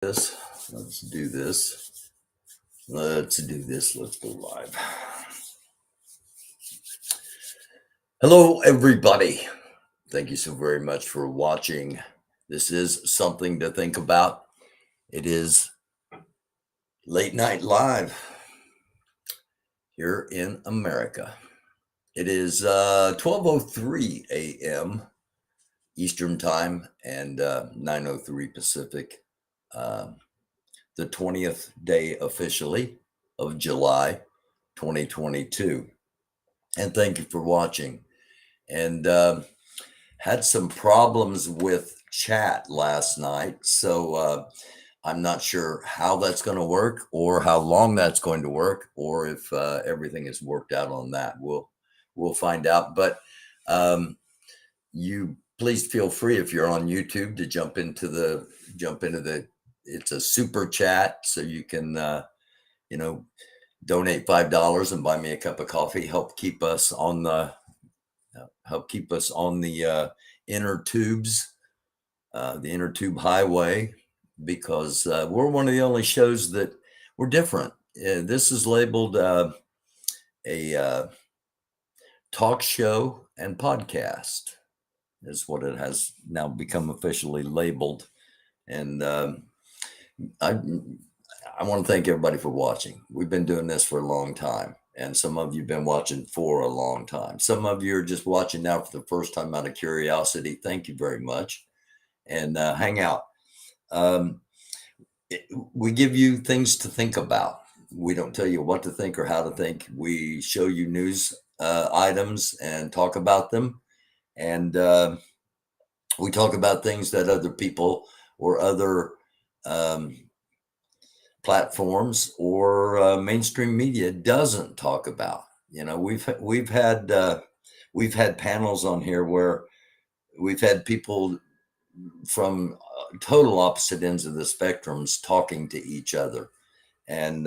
this. Let's do this. Let's go live. Hello, everybody. Thank you so very much for watching. This is something to think about. It is late night live here in America. It is 12:03 a.m. Eastern Time and 9:03 Pacific. The 20th day officially of July 2022. And thank you for watching. And had some problems with chat last night. So I'm not sure how that's going to work or how long that's going to work or if everything is worked out on that. We'll find out. But you please feel free if you're on YouTube to jump into the it's a super chat, so you can donate $5 and buy me a cup of coffee. Help keep us on the inner tubes, the inner tube highway, because we're one of the only shows that we're different. This is labeled a talk show and podcast is what it has now become officially labeled. And I want to thank everybody for watching. We've been doing this for a long time, and some of you have been watching for a long time. Some of you are just watching now for the first time out of curiosity. Thank you very much. And hang out. We give you things to think about. We don't tell you what to think or how to think. We show you news items and talk about them. And we talk about things that other people or other platforms or mainstream media doesn't talk about. We've had panels on here where we've had people from total opposite ends of the spectrums talking to each other, and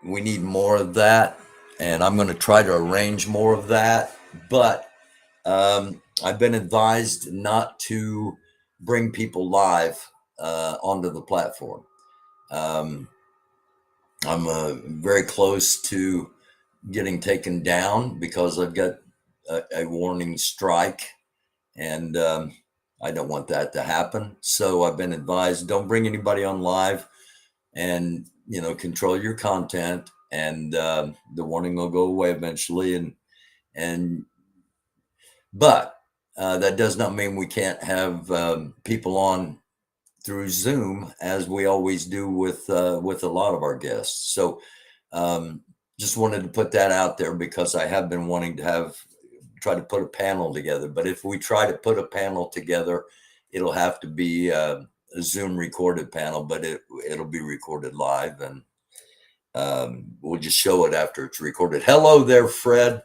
we need more of that. And I'm going to try to arrange more of that, but I've been advised not to bring people live onto the platform. I'm very close to getting taken down because I've got a warning strike, and I don't want that to happen. So I've been advised, don't bring anybody on live, and control your content, and the warning will go away eventually. But that does not mean we can't have people on through Zoom, as we always do with a lot of our guests. So just wanted to put that out there, because I have been wanting to try to put a panel together. But if we try to put a panel together, it'll have to be a Zoom recorded panel, but it'll be recorded live, and we'll just show it after it's recorded. Hello there, Fred.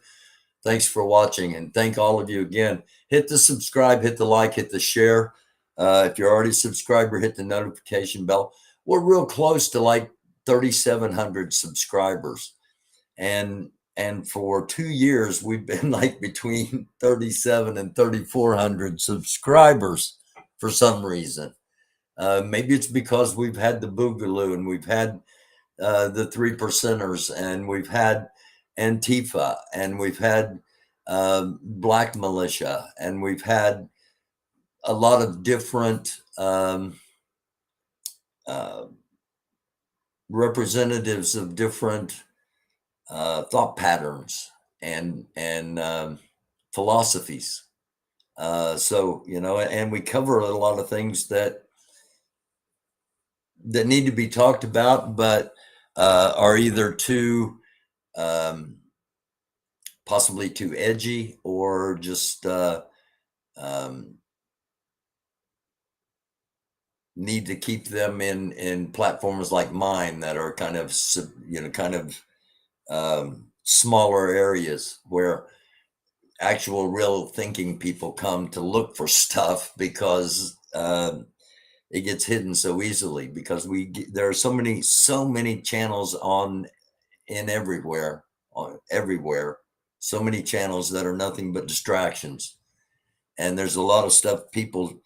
Thanks for watching, and thank all of you again. Hit the subscribe, hit the like, hit the share. If you're already a subscriber, hit the notification bell. We're real close to like 3,700 subscribers. And for 2 years, we've been like between 37 and 3,400 subscribers for some reason. Maybe it's because we've had the Boogaloo, and we've had the 3 Percenters, and we've had Antifa, and we've had Black Militia, and we've had a lot of different representatives of different thought patterns and philosophies. So and we cover a lot of things that need to be talked about, but are either too possibly too edgy, or just need to keep them in platforms like mine that are kind of smaller areas where actual real thinking people come to look for stuff, because it gets hidden so easily, because there are so many channels everywhere, so many channels that are nothing but distractions. And there's a lot of stuff people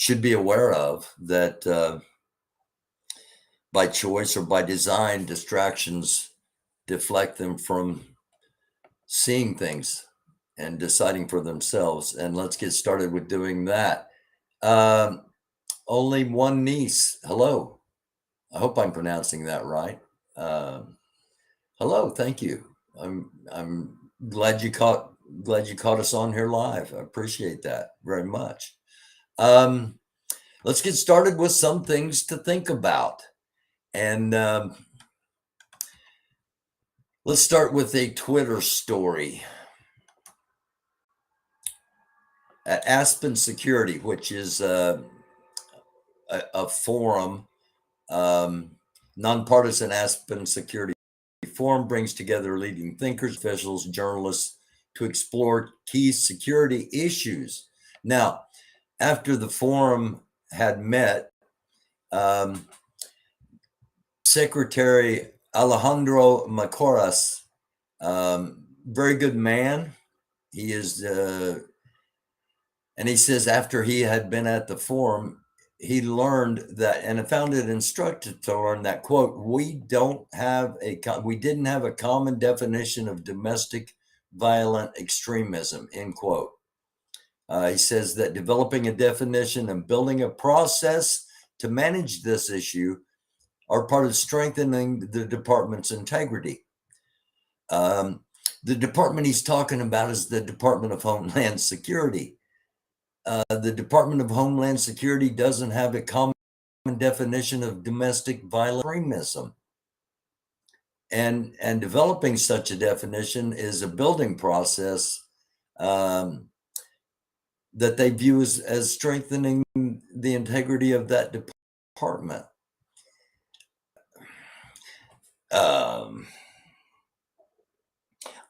should be aware of, that by choice or by design, distractions deflect them from seeing things and deciding for themselves. And let's get started with doing that. Only one niece. Hello. I hope I'm pronouncing that right. Hello. Thank you. I'm glad you caught us on here live. I appreciate that very much. Let's get started with some things to think about. And let's start with a Twitter story. At Aspen Security, which is a forum, nonpartisan Aspen Security Forum brings together leading thinkers, officials, journalists to explore key security issues. Now, after the forum had met, Secretary Alejandro Macoras, very good man. He is, and he says after he had been at the forum, he learned that, and found it instructive to learn that, quote, we didn't have a common definition of domestic violent extremism, end quote. He says that developing a definition and building a process to manage this issue are part of strengthening the department's integrity. The department he's talking about is the Department of Homeland Security. The Department of Homeland Security doesn't have a common definition of domestic violent extremism. And developing such a definition is a building process that they view as strengthening the integrity of that department.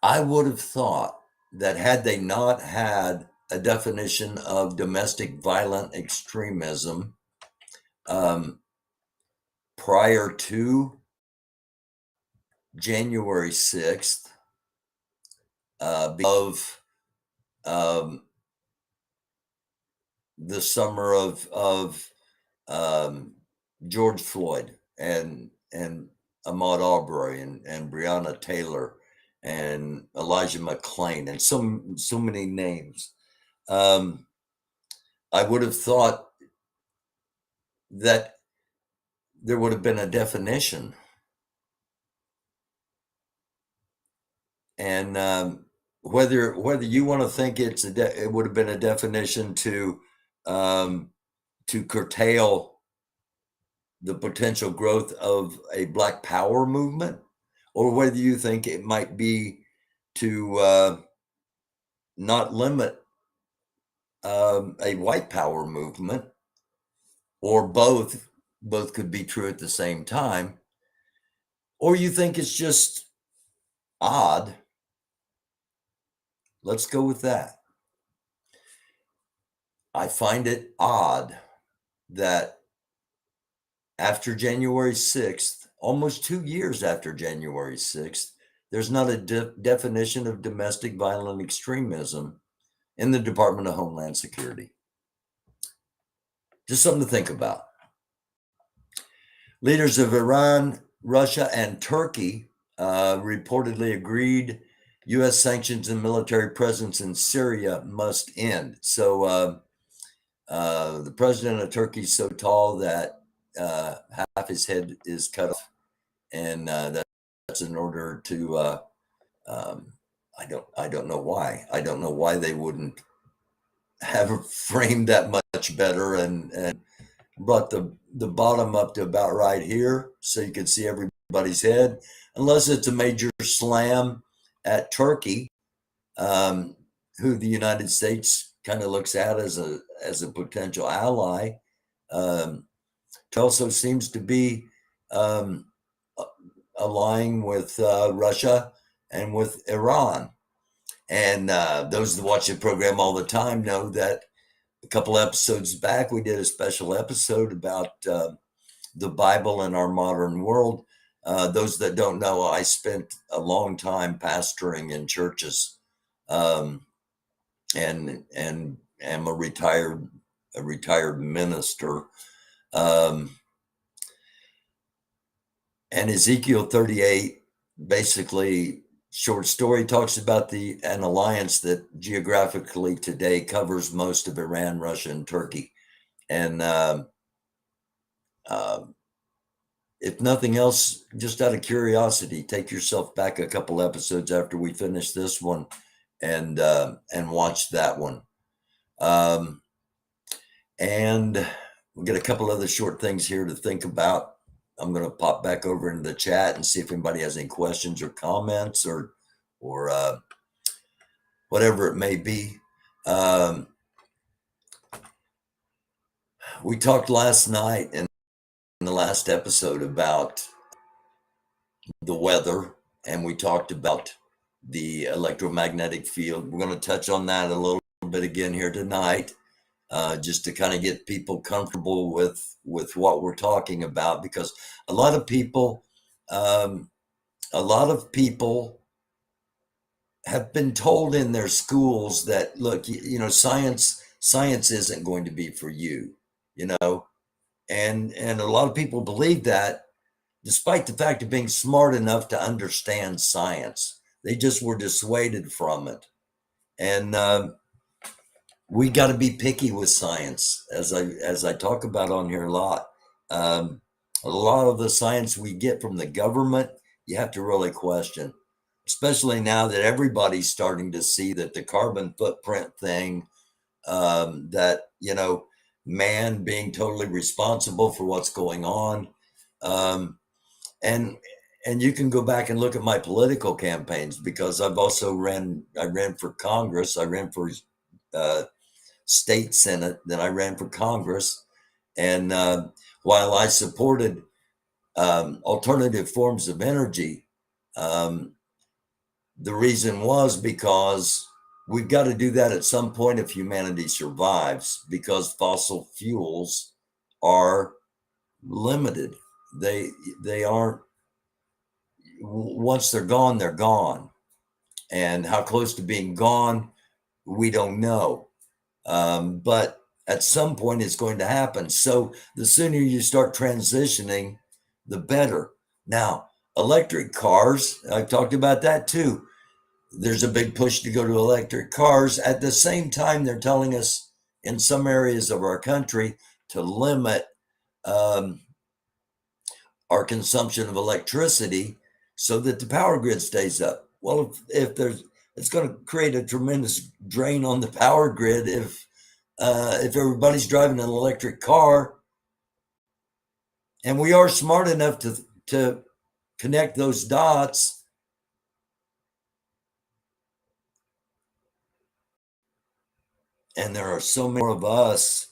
I would have thought that had they not had a definition of domestic violent extremism prior to January 6th of the summer of George Floyd and Ahmaud Arbery and Breonna Taylor and Elijah McClain and so many names. I would have thought that there would have been a definition. And whether you want to think it would have been a definition to curtail the potential growth of a Black Power movement, or whether you think it might be to not limit a white power movement, or both could be true at the same time, or you think it's just odd. Let's go with that. I find it odd that after January 6th, almost 2 years after January 6th, there's not a definition of domestic violent extremism in the Department of Homeland Security. Just something to think about. Leaders of Iran, Russia, and Turkey reportedly agreed U.S. sanctions and military presence in Syria must end. So the president of Turkey is so tall that half his head is cut off, and that's in order to I don't know why. I don't know why they wouldn't have framed that much better and brought the bottom up to about right here so you can see everybody's head, unless it's a major slam at Turkey, who the United States kind of looks at as a potential ally. It also seems to be allying with Russia and with Iran. And those that watch the program all the time know that a couple episodes back, we did a special episode about the Bible in our modern world. Those that don't know, I spent a long time pastoring in churches, and am a retired a retired minister. And Ezekiel 38, basically, short story, talks about an alliance that geographically today covers most of Iran, Russia, and Turkey. And if nothing else, just out of curiosity, take yourself back a couple episodes after we finish this one and watch that one. And we'll get a couple other short things here to think about. I'm going to pop back over into the chat and see if anybody has any questions or comments or whatever it may be. We talked last night in the last episode about the weather, and we talked about the electromagnetic field. We're going to touch on that a little bit again here tonight, just to kind of get people comfortable with what we're talking about, because a lot of people have been told in their schools that, look, science isn't going to be for you, and a lot of people believe that, despite the fact of being smart enough to understand science. They just were dissuaded from it. And we got to be picky with science, as I talk about on here a lot. A lot of the science we get from the government, you have to really question, especially now that everybody's starting to see that the carbon footprint thing, that, man being totally responsible for what's going on. And you can go back and look at my political campaigns, because I've also ran for Congress. I ran for state Senate, then I ran for Congress. And while I supported alternative forms of energy, the reason was because we've got to do that at some point if humanity survives, because fossil fuels are limited. They aren't, once they're gone, they're gone. And how close to being gone, we don't know. But at some point it's going to happen. So the sooner you start transitioning, the better. Now, electric cars, I've talked about that too. There's a big push to go to electric cars. At the same time, they're telling us in some areas of our country to limit our consumption of electricity so that the power grid stays up. Well, if it's going to create a tremendous drain on the power grid if everybody's driving an electric car. And we are smart enough to connect those dots. And there are so many more of us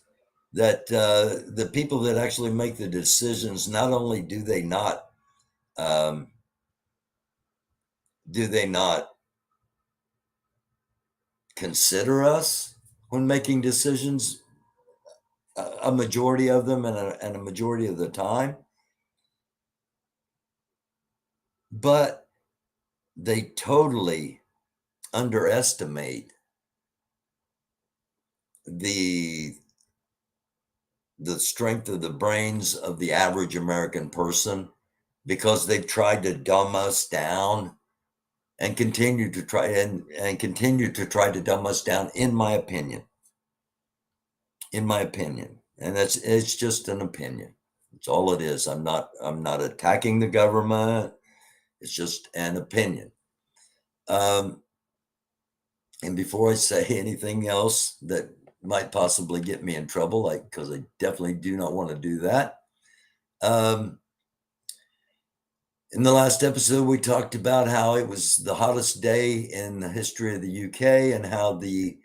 that the people that actually make the decisions, not only do they not consider us when making decisions, a majority of them and a majority of the time, but they totally underestimate the strength of the brains of the average American person, because they've tried to dumb us down and continue to try to dumb us down, in my opinion. And it's just an opinion. It's all it is. I'm not attacking the government. It's just an opinion. And before I say anything else that might possibly get me in trouble, because I definitely do not want to do that. In the last episode, we talked about how it was the hottest day in the history of the UK, and how the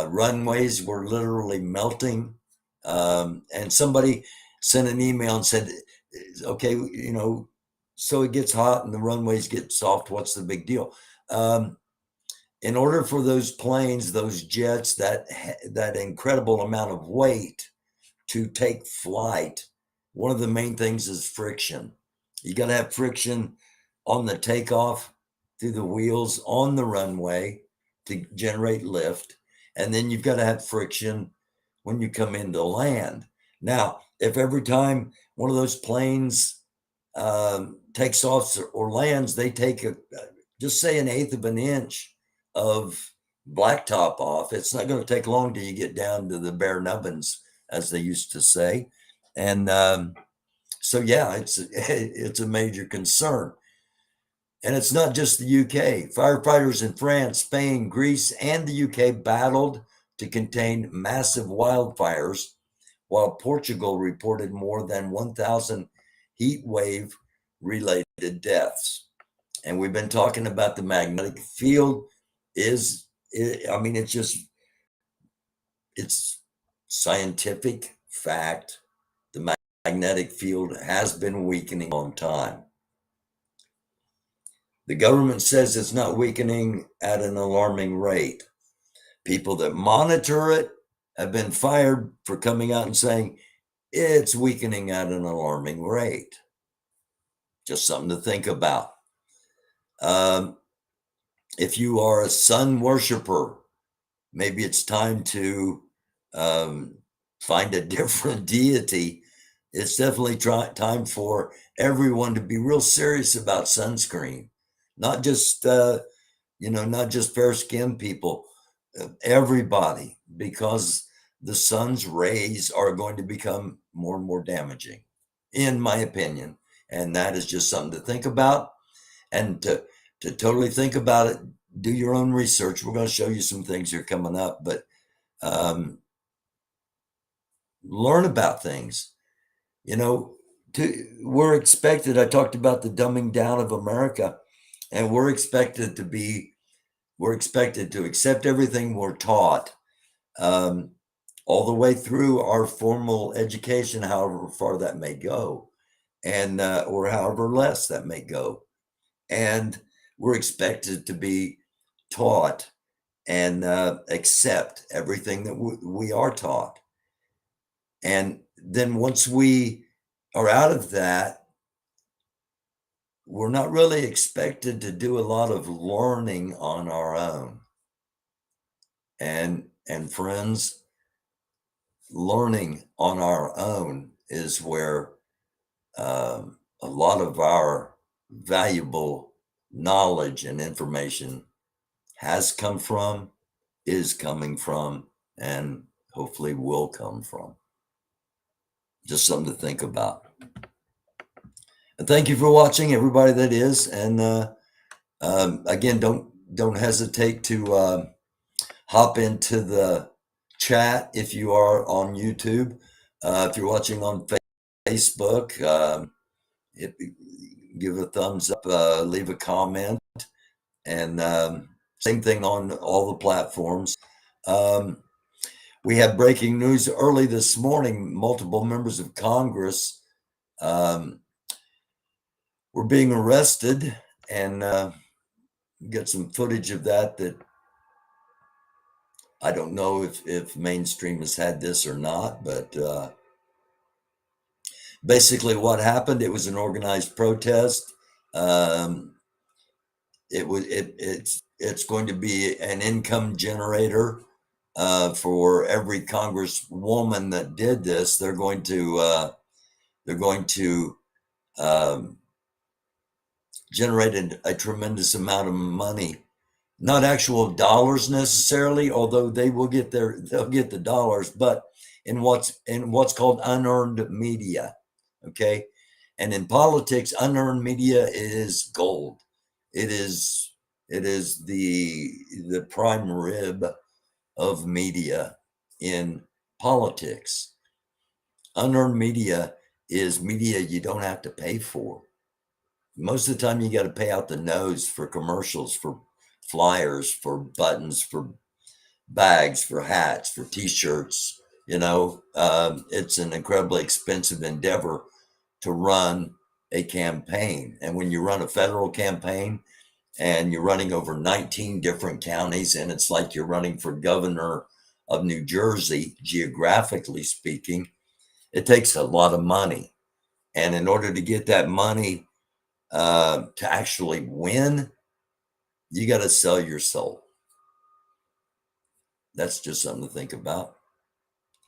runways were literally melting. And somebody sent an email and said, okay, so it gets hot and the runways get soft. What's the big deal? In order for those planes, those jets, that incredible amount of weight to take flight, one of the main things is friction. You got to have friction on the takeoff through the wheels on the runway to generate lift. And then you've got to have friction when you come into land. Now, if every time one of those planes takes off or lands, they take just say an eighth of an inch of blacktop off, it's not going to take long till you get down to the bare nubbins, as they used to say. And so, yeah, it's a major concern. And it's not just the UK. Firefighters in France, Spain, Greece, and the UK battled to contain massive wildfires, while Portugal reported more than 1,000 heat wave related deaths. And we've been talking about the magnetic field. It's scientific fact. The magnetic field has been weakening a long time. The government says it's not weakening at an alarming rate. People that monitor it have been fired for coming out and saying it's weakening at an alarming rate. Just something to think about. If you are a sun worshiper, maybe it's time to find a different deity. It's definitely time for everyone to be real serious about sunscreen, not just not just fair-skinned people, everybody, because the sun's rays are going to become more and more damaging, in my opinion. And that is just something to think about. And to totally think about it, do your own research. We're going to show you some things here coming up, but learn about things. We're expected, I talked about the dumbing down of America, and we're expected to accept everything we're taught, all the way through our formal education, however far that may go, and or however less that may go. And we're expected to be taught and accept everything that we are taught. And then once we are out of that, we're not really expected to do a lot of learning on our own. And friends, learning on our own is where a lot of our valuable knowledge and information has come from, is coming from, and hopefully will come from. Just something to think about. And thank you for watching, everybody that is. And again, don't hesitate to hop into the chat if you are on YouTube. If you're watching on Facebook, give a thumbs up, leave a comment, and same thing on all the platforms. We had breaking news early this morning. Multiple members of Congress were being arrested, and get some footage of that I don't know if mainstream has had this or not, but basically what happened, it was an organized protest. It's going to be an income generator for every congresswoman that did this. They're going to generate a tremendous amount of money, not actual dollars necessarily, although they'll get the dollars, but in what's called unearned media. Okay. And in politics, unearned media is gold. It is the prime rib of media in politics. Unearned media is media you don't have to pay for. Most of the time, you got to pay out the nose for commercials, for flyers, for buttons, for bags, for hats, for T-shirts. It's an incredibly expensive endeavor to run a campaign. And when you run a federal campaign and you're running over 19 different counties, and it's like you're running for governor of New Jersey, geographically speaking, it takes a lot of money. And in order to get that money to actually win, you got to sell your soul. That's just something to think about.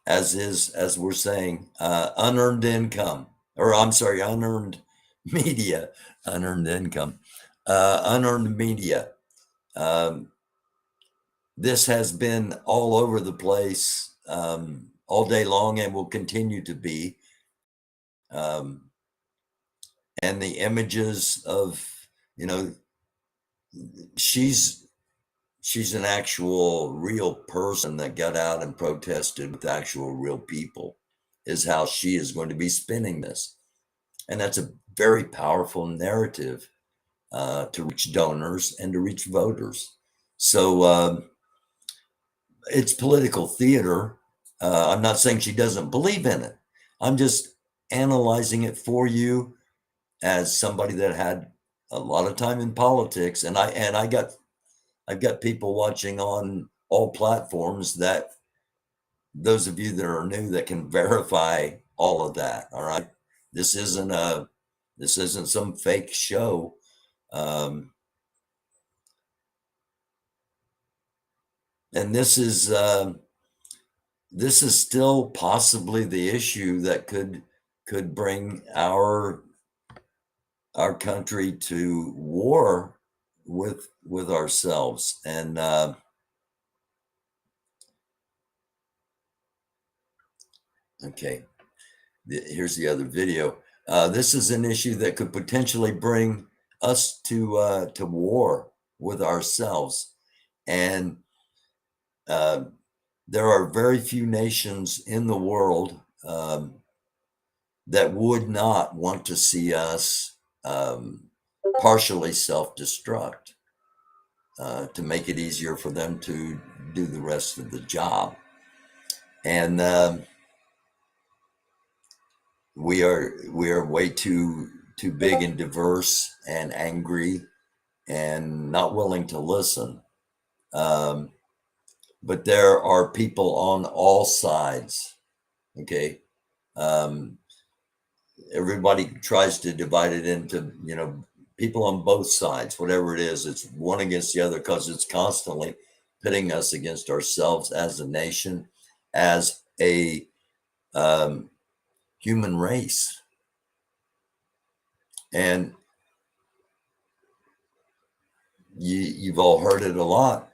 as we're saying, unearned income, or I'm sorry, unearned media, unearned income, unearned media. This has been all over the place all day long and will continue to be. And the images of, she's an actual real person that got out and protested with actual real people, is how she is going to be spinning this. And that's a very powerful narrative to reach donors and to reach voters. So it's political theater. I'm not saying she doesn't believe in it. I'm just analyzing it for you as somebody that had a lot of time in politics, and I've got people watching on all platforms, that those of you that are new, that can verify all of that. All right, this isn't some fake show. And this is still possibly the issue that could bring our country to war with ourselves. And okay, here's the other video. This is an issue that could potentially bring us to war with ourselves. And there are very few nations in the world that would not want to see us partially self-destruct to make it easier for them to do the rest of the job. And we are way too big and diverse and angry and not willing to listen. But there are people on all sides. Okay. Everybody tries to divide it into, people on both sides, whatever it is. It's one against the other, because it's constantly pitting us against ourselves as a nation, as a human race. And you've all heard it a lot.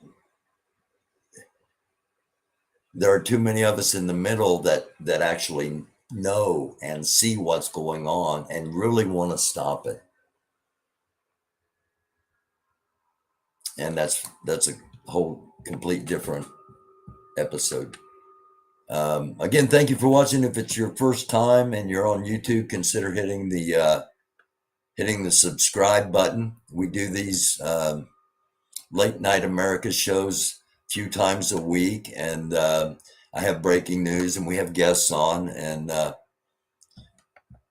There are too many of us in the middle that actually know and see what's going on and really want to stop it. And that's a whole complete different episode. Again, thank you for watching. If it's your first time and you're on YouTube, consider hitting the subscribe button. We do these late night America shows a few times a week, and I have breaking news, and we have guests on. And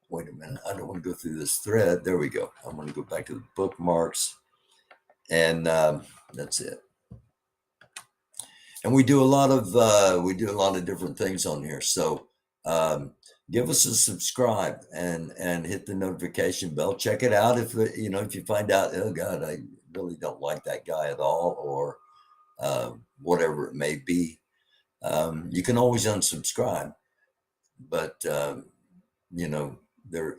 wait a minute, I don't want to go through this thread. There we go. I'm going to go back to the bookmarks, and that's it. And we do a lot of different things on here. So give us a subscribe and hit the notification bell. Check it out if you find out, oh God, I really don't like that guy at all, or whatever it may be. You can always unsubscribe, but there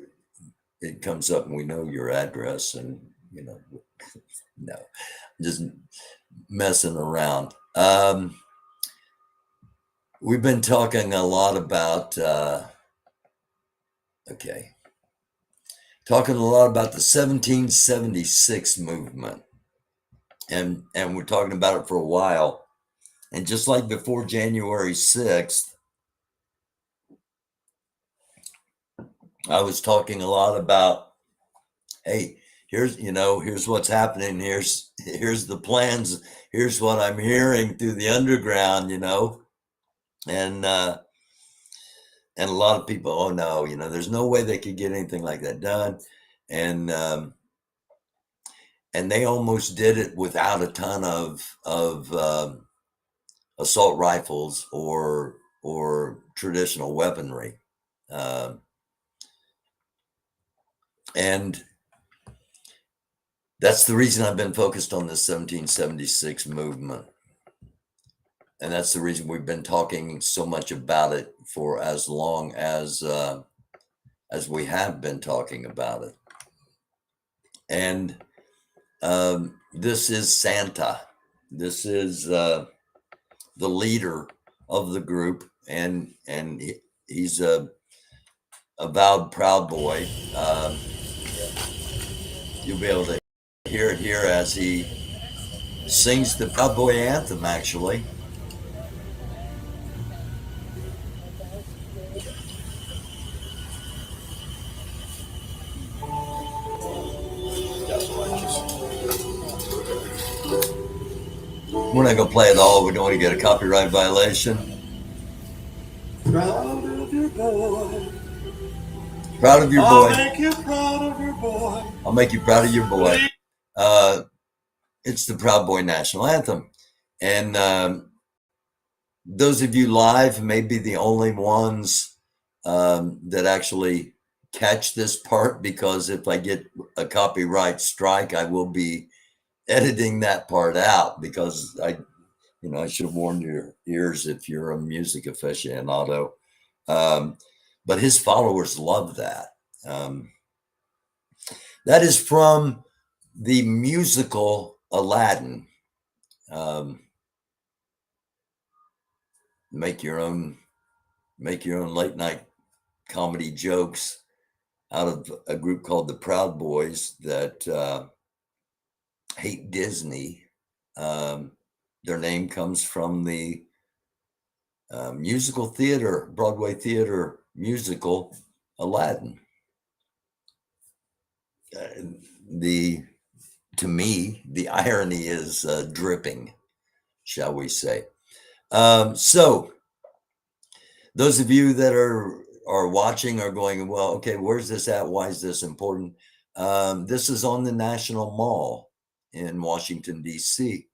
it comes up and we know your address, and no, just messing around. We've been talking a lot about the 1776 movement, and we're talking about it for a while. And just like before January 6th, I was talking a lot about, hey, here's what's happening. Here's the plans. Here's what I'm hearing through the underground, and a lot of people, oh no, there's no way they could get anything like that done. And they almost did it without a ton of assault rifles or traditional weaponry. And that's the reason I've been focused on this 1776 movement. and that's the reason we've been talking so much about it for as long as we have been talking about it. And this is Santa. This is the leader of the group, and he's a avowed Proud Boy. You'll be able to hear it here as he sings the Proud Boy anthem, actually. We're not going to play it all. We don't want to get a copyright violation. Proud of your boy. Proud of your boy. I'll make you proud of your boy. I'll make you proud of your boy. It's the Proud Boy National Anthem. And those of you live may be the only ones that actually catch this part, because if I get a copyright strike, I will be editing that part out, because I should have warned your ears if you're a music aficionado. But his followers love that. That is from the musical Aladdin. Make your own late night comedy jokes out of a group called the Proud Boys that hate Disney. Their name comes from the musical theater, Broadway theater musical Aladdin. To me, the irony is dripping, shall we say. So those of you that are watching are going, well, okay, where's this at? Why is this important? This is on the National Mall in Washington, D.C.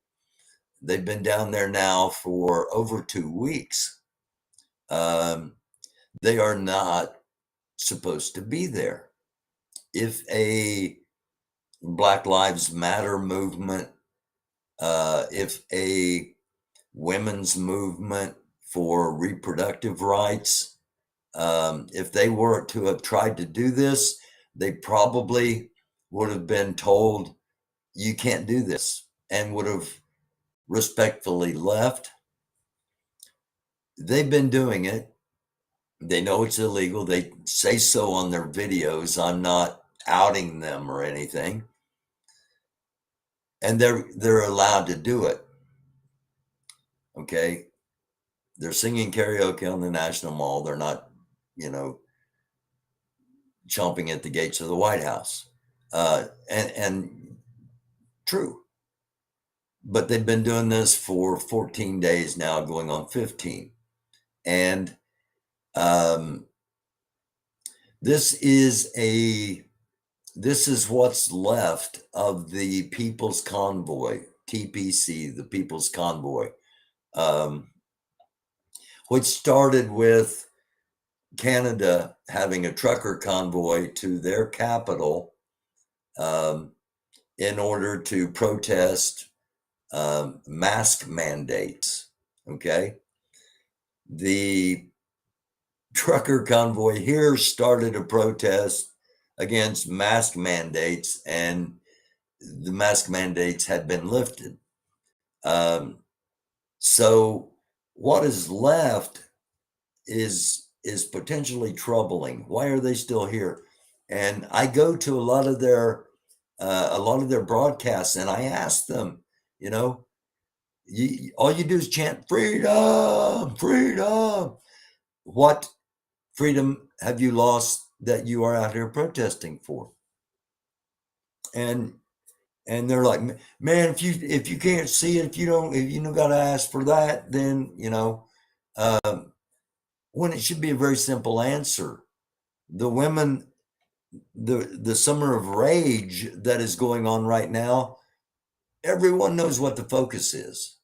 They've been down there now for over 2 weeks. They are not supposed to be there. If a Black Lives Matter movement, if a women's movement for reproductive rights, if they were to have tried to do this, they probably would have been told, you can't do this, and would have respectfully left. They've been doing it. They know it's illegal. They say so on their videos. I'm not outing them or anything. And they're allowed to do it. Okay. They're singing karaoke on the National Mall. They're not, chomping at the gates of the White House. And true. But they've been doing this for 14 days now, going on 15. And this is what's left of the People's Convoy, TPC, the People's Convoy, which started with Canada having a trucker convoy to their capital in order to protest mask mandates. Okay. The trucker convoy here started a protest against mask mandates, and the mask mandates had been lifted. So what is left is potentially troubling. Why are they still here? And I go to a lot of their broadcasts, and I ask them, all you do is chant freedom, freedom. What freedom have you lost that you are out here protesting for? And they're like, man, if you can't see it, if you don't got to ask for that, then when it should be a very simple answer. The women, the summer of rage that is going on right now, everyone knows what the focus is.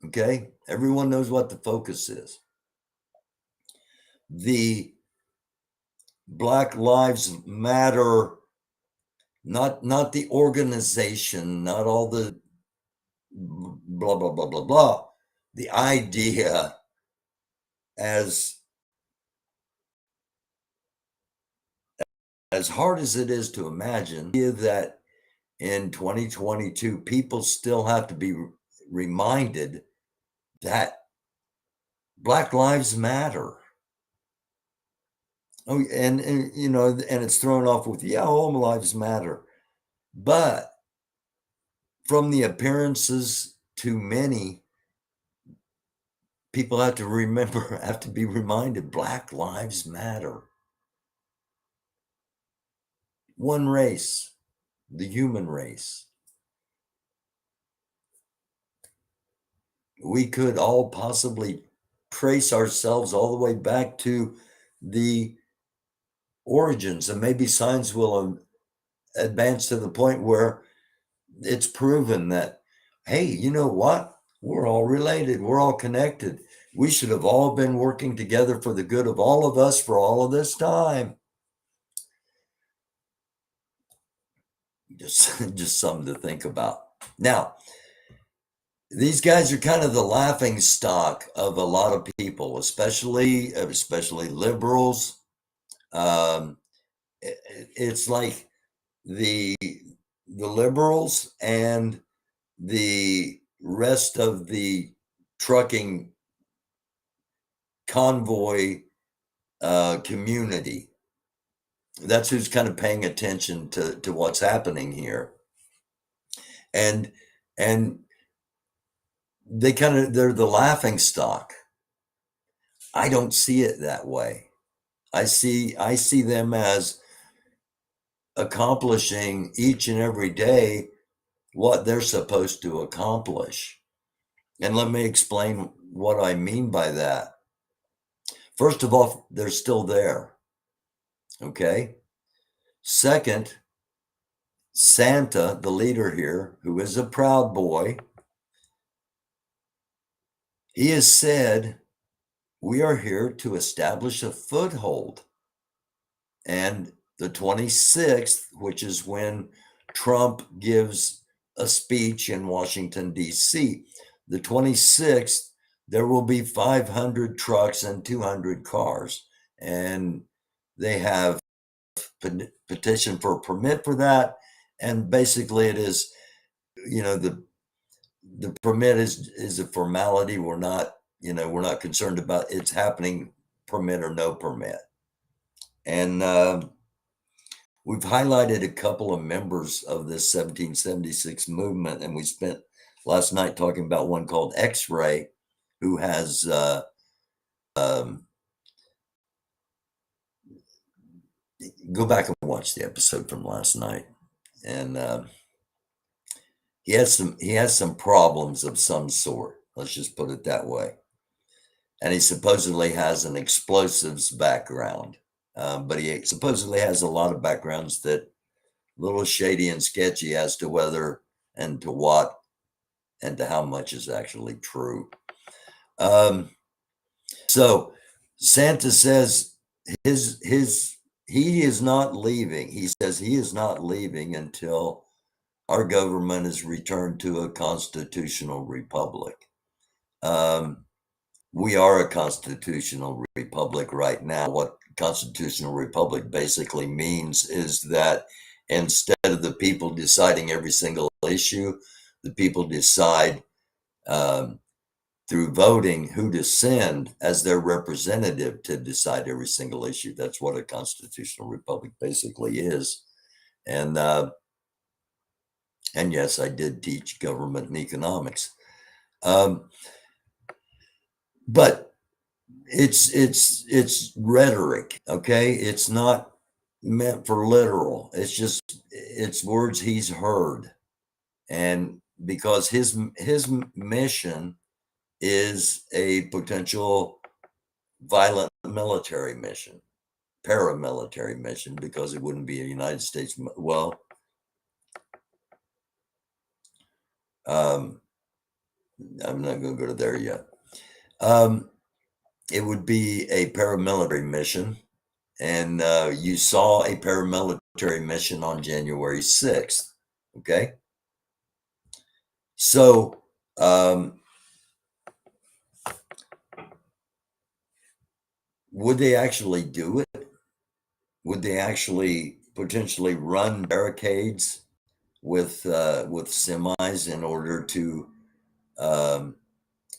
Okay, everyone knows what the focus is. The Black Lives Matter, not the organization, not all the blah, blah, blah, blah, blah. The idea, as hard as it is to imagine, that in 2022, people still have to be reminded that Black Lives Matter. Oh, and and it's thrown off with, yeah, all lives matter. But from the appearances to many, people have to be reminded Black Lives Matter. One race, the human race. We could all possibly trace ourselves all the way back to the origins, and maybe science will advance to the point where it's proven that, hey, you know what? We're all related. We're all connected. We should have all been working together for the good of all of us for all of this time. Just something to think about. Now, these guys are kind of the laughing stock of a lot of people, especially liberals. It's like the liberals and the rest of the trucking convoy community. That's who's kind of paying attention to what's happening here. And they're the laughing stock. I don't see it that way. I see them as accomplishing each and every day what they're supposed to accomplish. And let me explain what I mean by that. First of all, they're still there. Okay. Second, Santa, the leader here, who is a proud boy, he has said, we are here to establish a foothold. And the 26th, which is when Trump gives a speech in Washington, D.C., the 26th, there will be 500 trucks and 200 cars. And they have petition for a permit for that. And basically it is, the permit is a formality. We're not concerned about it's happening, permit or no permit. And we've highlighted a couple of members of this 1776 movement, and we spent last night talking about one called Xray, who has go back and watch the episode from last night, and he has some problems of some sort. Let's just put it that way. And he supposedly has an explosives background, but he supposedly has a lot of backgrounds that a little shady and sketchy as to whether and to what and to how much is actually true. So Santa says he is not leaving. He says he is not leaving until our government is returned to a constitutional republic. We are a constitutional republic right now. What constitutional republic basically means is that instead of the people deciding every single issue, the people decide through voting who to send as their representative to decide every single issue. That's what a constitutional republic basically is. And yes, I did teach government and economics. But it's rhetoric, okay? It's not meant for literal. It's words he's heard. And because his mission is a potential violent military mission, paramilitary mission, because it wouldn't be a United States. Well, I'm not going to go to there yet. It would be a paramilitary mission. And you saw a paramilitary mission on January 6th. Okay. So Would they actually do it? Would they actually potentially run barricades with semis in order to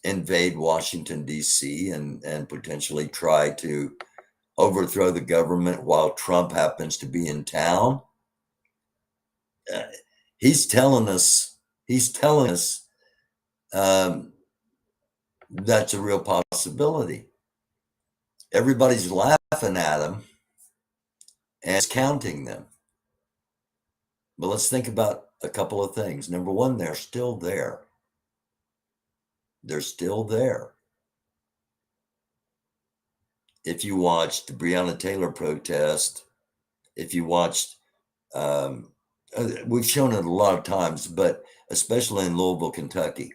invade Washington, D.C. and potentially try to overthrow the government while Trump happens to be in town? He's telling us that's a real possibility. Everybody's laughing at him and counting them. But let's think about a couple of things. Number one, they're still there. They're still there. If you watched the Breonna Taylor protest, if you watched, we've shown it a lot of times, but especially in Louisville, Kentucky,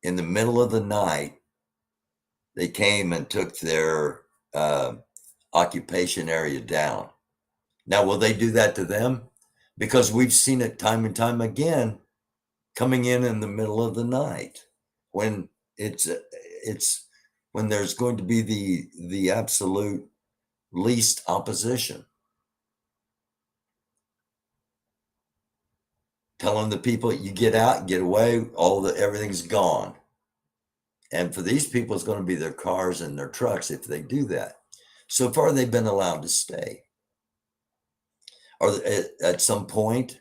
in the middle of the night, they came and took their occupation area down. Now, will they do that to them? Because we've seen it time and time again, coming in the middle of the night when it's when there's going to be the absolute least opposition. Telling the people, you get out, get away, everything's gone. And for these people, it's going to be their cars and their trucks if they do that. So far, they've been allowed to stay. Or at some point,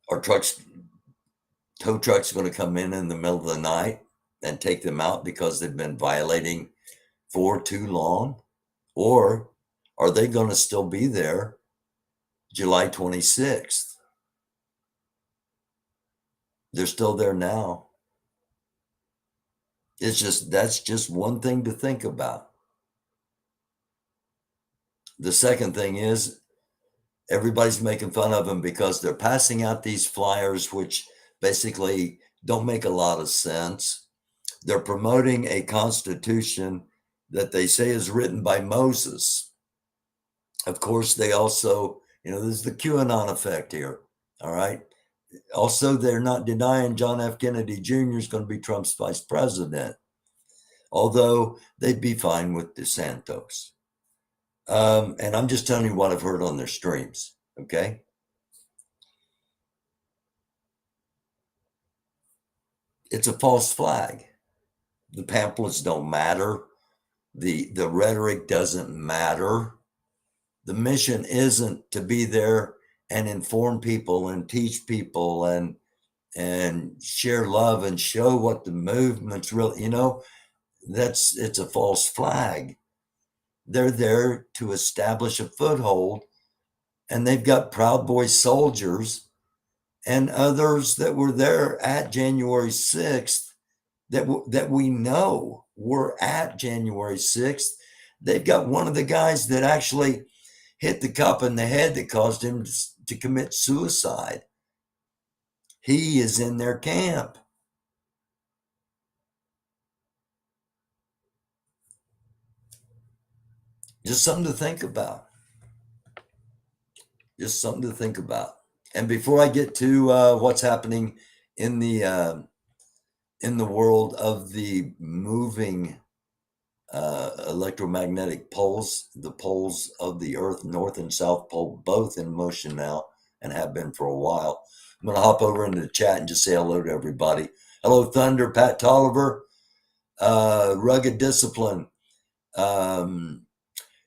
are tow trucks going to come in the middle of the night and take them out because they've been violating for too long? Or are they going to still be there July 26th? They're still there now. That's just one thing to think about. The second thing is everybody's making fun of them because they're passing out these flyers, which basically don't make a lot of sense. They're promoting a constitution that they say is written by Moses. Of course, they also, there's the QAnon effect here. All right. Also, they're not denying John F. Kennedy Jr. is going to be Trump's vice president, although they'd be fine with DeSantis. And I'm just telling you what I've heard on their streams, okay? It's a false flag. The pamphlets don't matter. The rhetoric doesn't matter. The mission isn't to be there and inform people and teach people and share love and show what the movement's really, it's a false flag. They're there to establish a foothold, and they've got Proud Boy soldiers and others that were there at January 6th that we know were at January 6th. They've got one of the guys that actually hit the cop in the head that caused him to commit suicide. He is in their camp. Just something to think about. Just something to think about. And before I get to what's happening in the world of the moving electromagnetic poles, the poles of the Earth, North and South Pole, both in motion now and have been for a while. I'm going to hop over into the chat and just say hello to everybody. Hello, Thunder, Pat Tolliver, Rugged Discipline,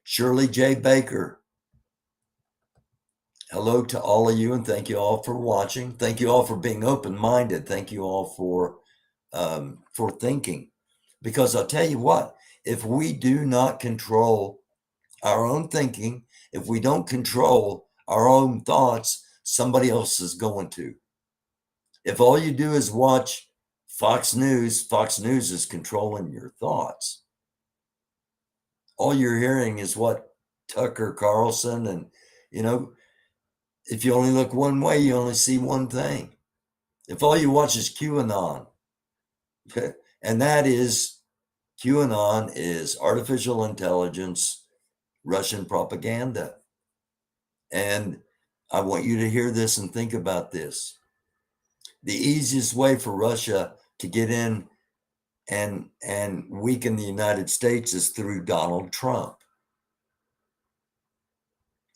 Shirley J. Baker. Hello to all of you, and thank you all for watching. Thank you all for being open-minded. Thank you all for thinking. Because I'll tell you what, if we do not control our own thinking, if we don't control our own thoughts, somebody else is going to. If all you do is watch Fox News is controlling your thoughts. All you're hearing is what Tucker Carlson and, if you only look one way, you only see one thing. If all you watch is QAnon, okay, and that is QAnon is artificial intelligence, Russian propaganda. And I want you to hear this and think about this. The easiest way for Russia to get in and weaken the United States is through Donald Trump.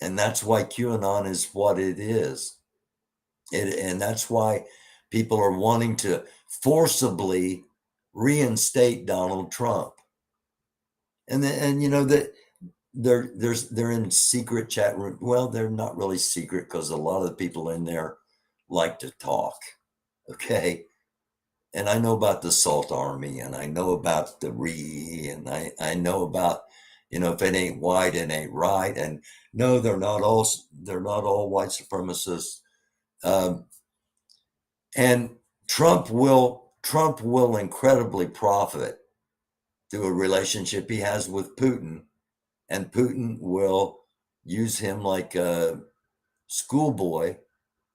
And that's why QAnon is what it is. And that's why people are wanting to forcibly reinstate Donald Trump. And you know that they're in secret chat room. Well, they're not really secret because a lot of the people in there like to talk. Okay. And I know about the Salt Army, and I know about the RE, and I know about, if it ain't white, it ain't right. And no, they're not all white supremacists. And Trump will incredibly profit through a relationship he has with Putin, and Putin will use him like a schoolboy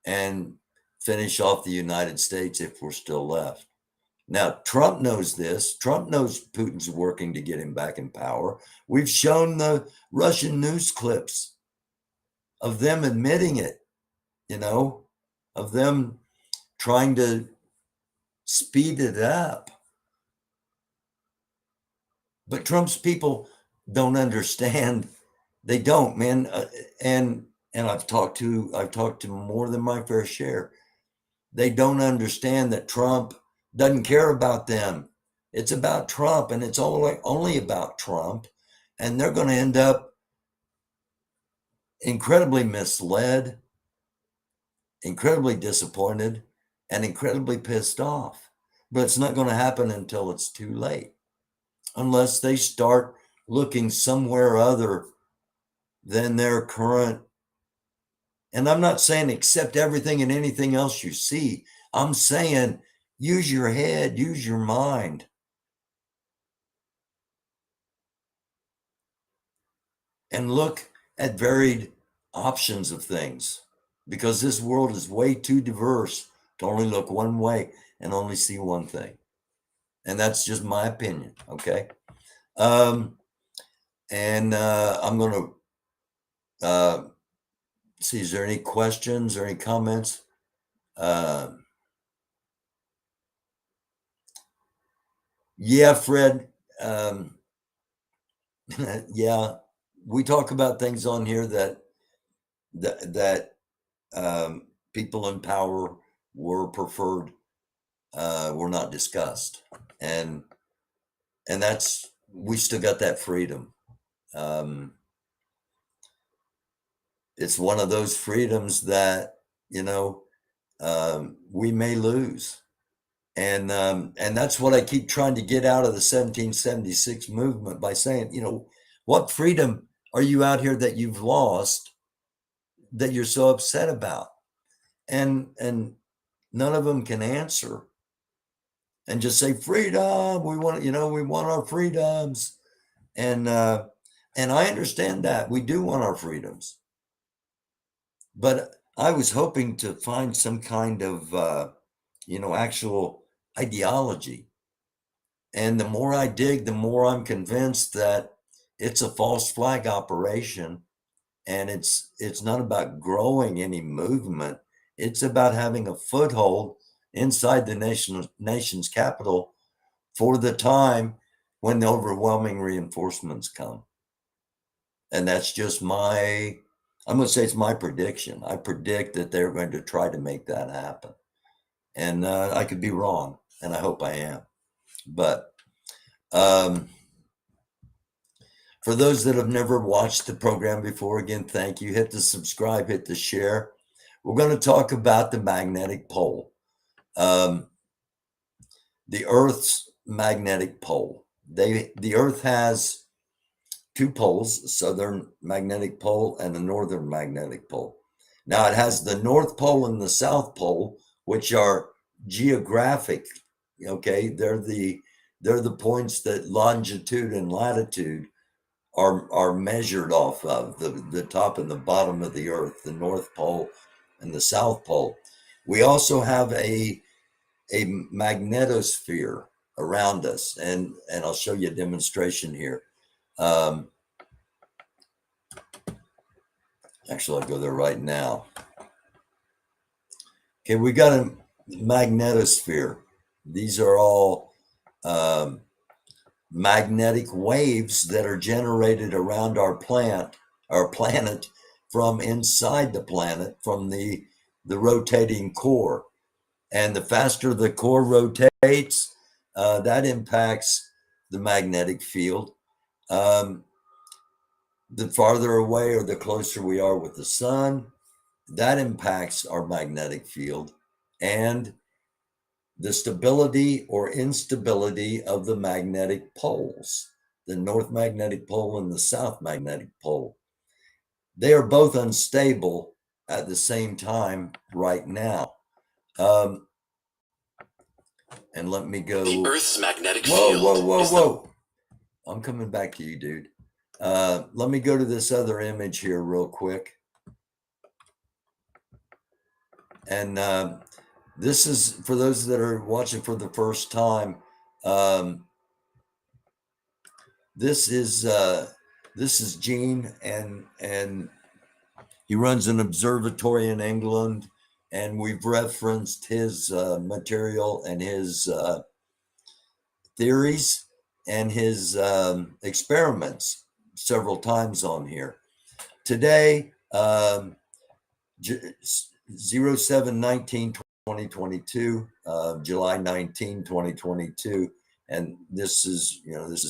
and finish off the United States if we're still left. Now, Trump knows this. Trump knows Putin's working to get him back in power. We've shown the Russian news clips of them admitting it, of them trying to speed it up. But Trump's people don't understand. They don't, man. And I've talked to more than my fair share. They don't understand that Trump doesn't care about them. It's about Trump, and it's only about Trump. And they're going to end up incredibly misled, incredibly disappointed, and incredibly pissed off. But it's not going to happen until it's too late, unless they start looking somewhere other than their current. And I'm not saying accept everything and anything else you see. I'm saying use your head, use your mind. And look at varied options of things, because this world is way too diverse to only look one way and only see one thing. And that's just my opinion. Okay. I'm going to see, is there any questions or any comments? Yeah, Fred. Yeah, we talk about things on here that people in power were preferred, were not discussed, and that's, we still got that freedom. It's one of those freedoms that we may lose, and that's what I keep trying to get out of the 1776 movement by saying, what freedom are you out here that you've lost that you're so upset about? And none of them can answer, and just say freedom. We want, we want our freedoms, and I understand that we do want our freedoms, but I was hoping to find some kind of actual ideology. And the more I dig, the more I'm convinced that it's a false flag operation, and it's not about growing any movement. It's about having a foothold inside the nation's capital for the time when the overwhelming reinforcements come. And that's just I'm going to say it's my prediction. I predict that they're going to try to make that happen. And I could be wrong, and I hope I am. But for those that have never watched the program before, again, thank you. Hit the subscribe, hit the share. We're going to talk about the magnetic pole, the Earth's magnetic pole. The Earth has two poles, southern magnetic pole and the northern magnetic pole. Now it has the North Pole and the South Pole, which are geographic. Okay, they're the points that longitude and latitude are measured off of, the top and the bottom of the Earth, the North Pole and the South Pole. We also have a magnetosphere around us, and I'll show you a demonstration here. Actually, I'll go there right now. Okay, we got magnetosphere. These are all magnetic waves that are generated around our planet from inside the planet, from the rotating core. And the faster the core rotates, that impacts the magnetic field. The farther away or the closer we are with the sun, that impacts our magnetic field. And the stability or instability of the magnetic poles, the North Magnetic Pole and the South Magnetic Pole. They are both unstable at the same time right now. And let me go. The Earth's magnetic field. Whoa. I'm coming back to you, dude. Let me go to this other image here real quick. And this is for those that are watching for the first time. This is Gene, and he runs an observatory in England, and we've referenced his material and his theories and his experiments several times on here. Today, 07/19/2022, July 19, 2022, and this is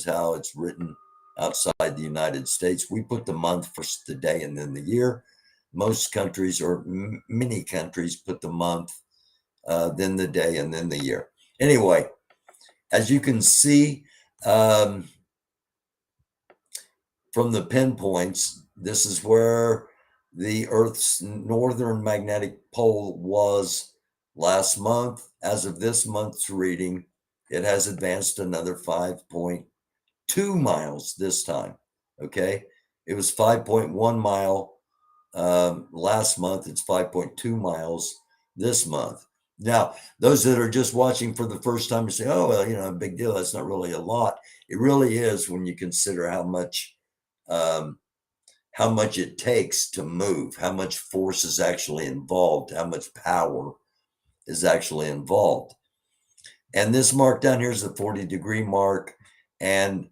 how it's written outside the United States. We put the month first, the day, and then the year. Most countries, or many countries, put the month, then the day, and then the year. Anyway, as you can see from the pinpoints, this is where the Earth's northern magnetic pole was last month. As of this month's reading, it has advanced another 5.2 miles this time. Okay, it was 5.1 mile last month. It's 5.2 miles this month. Now, those that are just watching for the first time say, "Oh, well, big deal. That's not really a lot." It really is when you consider how much it takes to move, how much force is actually involved, how much power is actually involved. And this mark down here is the 40-degree mark. And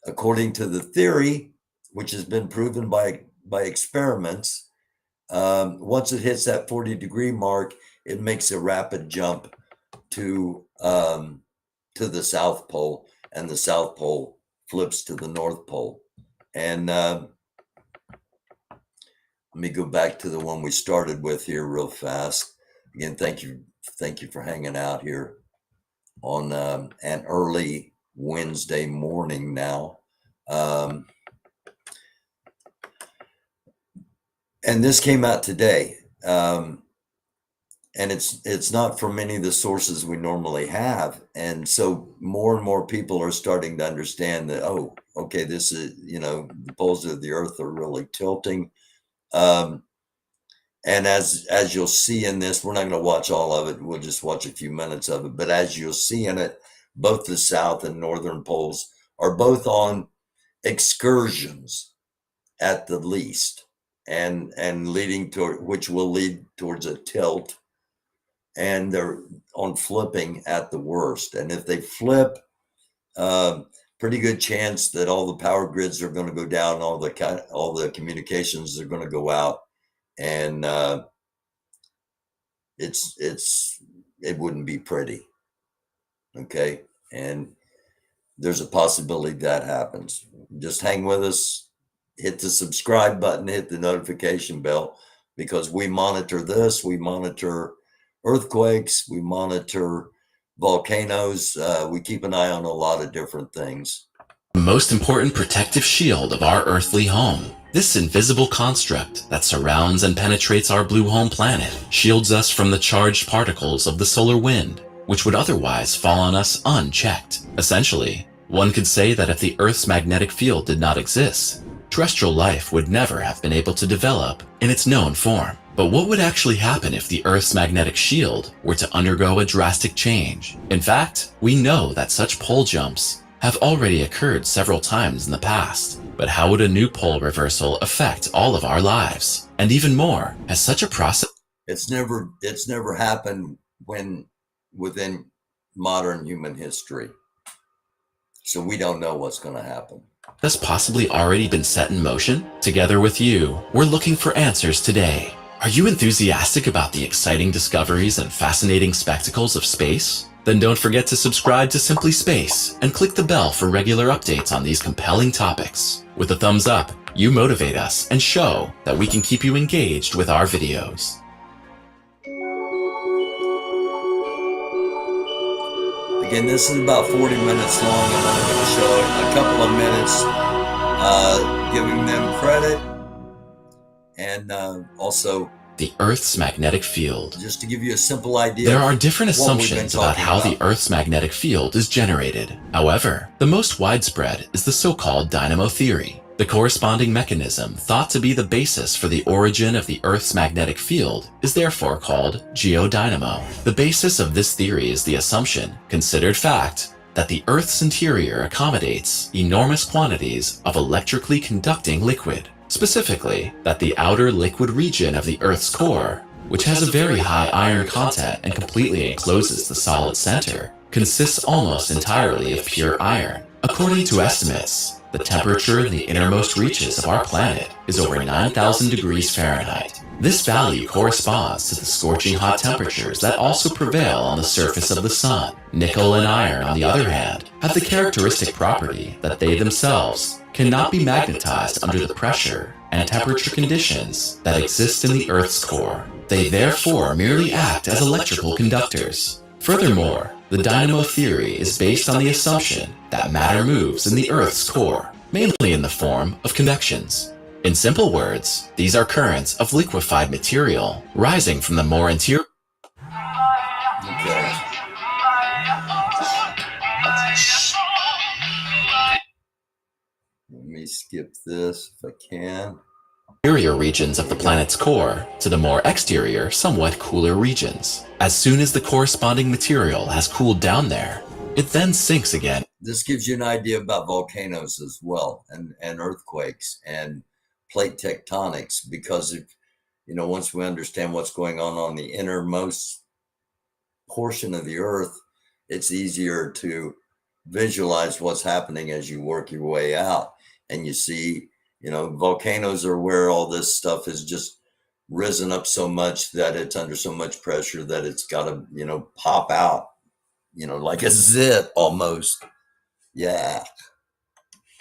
according to the theory, which has been proven by experiments, once it hits that 40-degree mark, it makes a rapid jump to the South Pole, and the South Pole flips to the North Pole. And let me go back to the one we started with here real fast. Again, thank you for hanging out here on an early Wednesday morning now. And this came out today. And it's not from any of the sources we normally have. And so more and more people are starting to understand that, oh, okay, this is, the poles of the Earth are really tilting. And as you'll see in this, we're not going to watch all of it. We'll just watch a few minutes of it. But as you'll see in it, both the south and northern poles are both on excursions at the least, and leading toward, which will lead towards a tilt. And they're on flipping at the worst. And if they flip, pretty good chance that all the power grids are going to go down, all the communications are going to go out, and it wouldn't be pretty. Okay, and there's a possibility that happens. Just hang with us, hit the subscribe button, hit the notification bell, because we monitor this. We monitor earthquakes, we monitor volcanoes, we keep an eye on a lot of different things. The most important protective shield of our earthly home. This invisible construct that surrounds and penetrates our blue home planet shields us from the charged particles of the solar wind, which would otherwise fall on us unchecked. Essentially, one could say that if the Earth's magnetic field did not exist, terrestrial life would never have been able to develop in its known form. But what would actually happen if the Earth's magnetic shield were to undergo a drastic change? In fact, we know that such pole jumps have already occurred several times in the past. But how would a new pole reversal affect all of our lives? And even more, has such a process... It's never happened when within modern human history. So we don't know what's going to happen. Has possibly already been set in motion? Together with you, we're looking for answers today. Are you enthusiastic about the exciting discoveries and fascinating spectacles of space? Then don't forget to subscribe to Simply Space and click the bell for regular updates on these compelling topics. With a thumbs up, you motivate us and show that we can keep you engaged with our videos. Again, this is about 40 minutes long, and I'm going to show a couple of minutes giving them credit, and also the Earth's magnetic field. Just to give you a simple idea. There are different assumptions about how the Earth's magnetic field is generated. However, the most widespread is the so-called dynamo theory. The corresponding mechanism thought to be the basis for the origin of the Earth's magnetic field is therefore called geodynamo. The basis of this theory is the assumption, considered fact, that the Earth's interior accommodates enormous quantities of electrically conducting liquid. Specifically, that the outer liquid region of the Earth's core, which has a very high iron content and completely encloses the solid center, consists almost entirely of pure iron. According to estimates, the temperature in the innermost reaches of our planet is over 9,000 degrees Fahrenheit. This value corresponds to the scorching hot temperatures that also prevail on the surface of the sun. Nickel and iron, on the other hand, have the characteristic property that they themselves cannot be magnetized under the pressure and temperature conditions that exist in the Earth's core. They therefore merely act as electrical conductors. Furthermore, the dynamo theory is based on the assumption that matter moves in the Earth's core, mainly in the form of convections. In simple words, these are currents of liquefied material rising from the more interior. Okay. Let me skip this if I can. Interior regions of the planet's core to the more exterior, somewhat cooler regions. As soon as the corresponding material has cooled down there, it then sinks again. This gives you an idea about volcanoes as well, and earthquakes and plate tectonics, because if once we understand what's going on the innermost portion of the Earth, it's easier to visualize what's happening as you work your way out. And you see, volcanoes are where all this stuff has just risen up so much that it's under so much pressure that it's got to, pop out, like a zit almost. Yeah.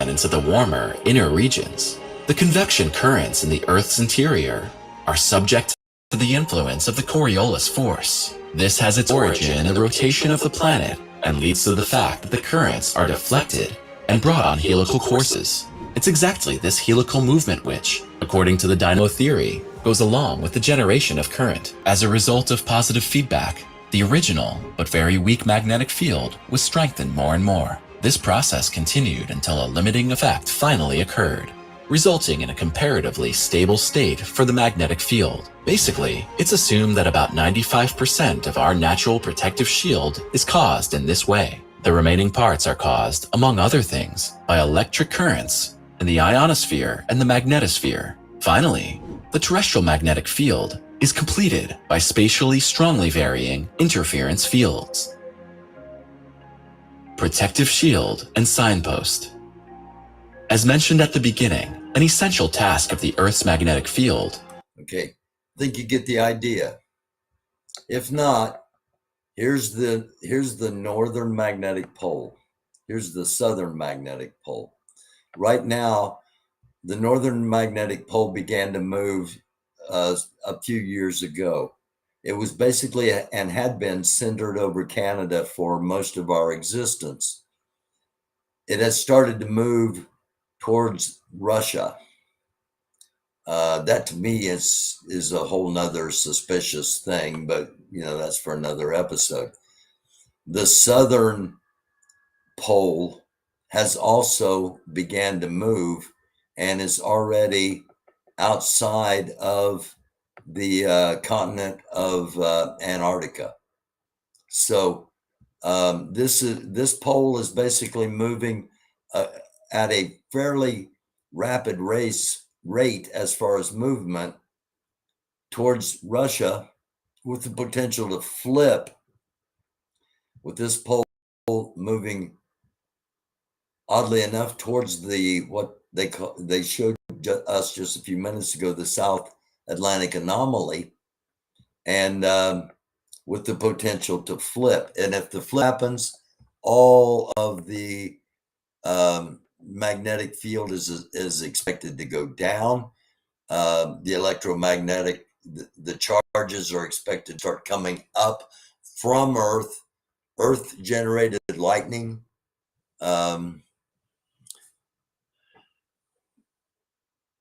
And into the warmer inner regions. The convection currents in the Earth's interior are subject to the influence of the Coriolis force. This has its origin in the rotation of the planet and leads to the fact that the currents are deflected and brought on helical courses. It's exactly this helical movement which, according to the dynamo theory, goes along with the generation of current. As a result of positive feedback, the original but very weak magnetic field was strengthened more and more. This process continued until a limiting effect finally occurred, resulting in a comparatively stable state for the magnetic field. Basically, it's assumed that about 95% of our natural protective shield is caused in this way. The remaining parts are caused, among other things, by electric currents in the ionosphere and the magnetosphere. Finally, the terrestrial magnetic field is completed by spatially strongly varying interference fields. Protective shield and signpost. As mentioned at the beginning, an essential task of the Earth's magnetic field. Okay, I think you get the idea. If not, here's the northern magnetic pole. Here's the southern magnetic pole. Right now, the northern magnetic pole began to move a few years ago. It was basically and had been centered over Canada for most of our existence. It has started to move towards Russia. That to me is a whole nother suspicious thing, but that's for another episode. The southern pole has also began to move and is already outside of the continent of Antarctica. So this pole is basically moving at a fairly rapid rate as far as movement towards Russia, with the potential to flip with this pole moving oddly enough towards what they showed us just a few minutes ago, the South Atlantic anomaly, and with the potential to flip. And if the flip happens, all of the magnetic field is expected to go down. The electromagnetic, the charges are expected to start coming up from Earth generated lightning.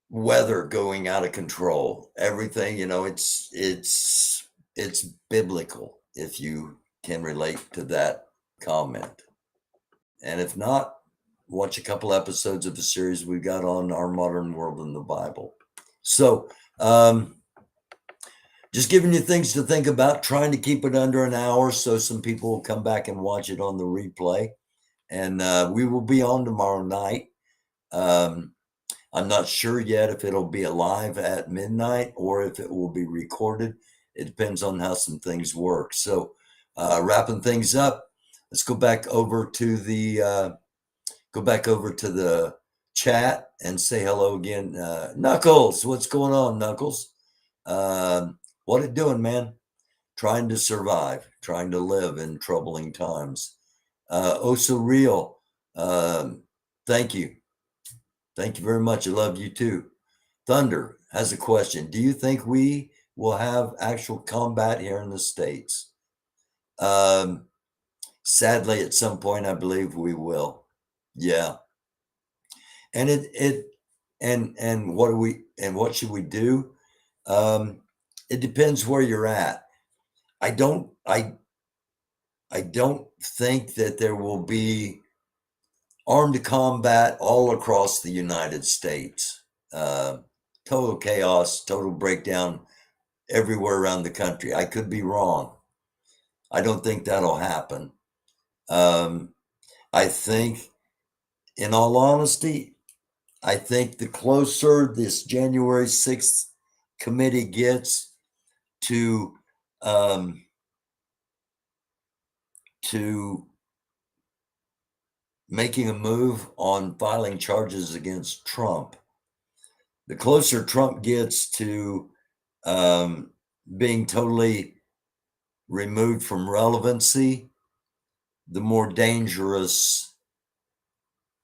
Weather going out of control, everything, it's biblical, if you can relate to that comment. And if not, watch a couple episodes of a series we got on Our Modern World in the Bible. So just giving you things to think about, trying to keep it under an hour so some people will come back and watch it on the replay. And we will be on tomorrow night. I'm not sure yet if it'll be live at midnight or if it will be recorded. It depends on how some things work. So wrapping things up, let's go back over to the chat and say hello again. Knuckles, what's going on, Knuckles? What it doing, man? Trying to survive, trying to live in troubling times. Oh, so real. Thank you. Thank you very much. I love you too. Thunder has a question. Do you think we will have actual combat here in the States? Sadly, at some point, I believe we will. Yeah. And what should we do? It depends where you're at. I don't think that there will be armed combat all across the United States. Total chaos, total breakdown everywhere around the country. I could be wrong. I don't think that'll happen. I think, in all honesty, I think the closer this January 6th committee gets to making a move on filing charges against Trump, the closer Trump gets to being totally removed from relevancy, the more dangerous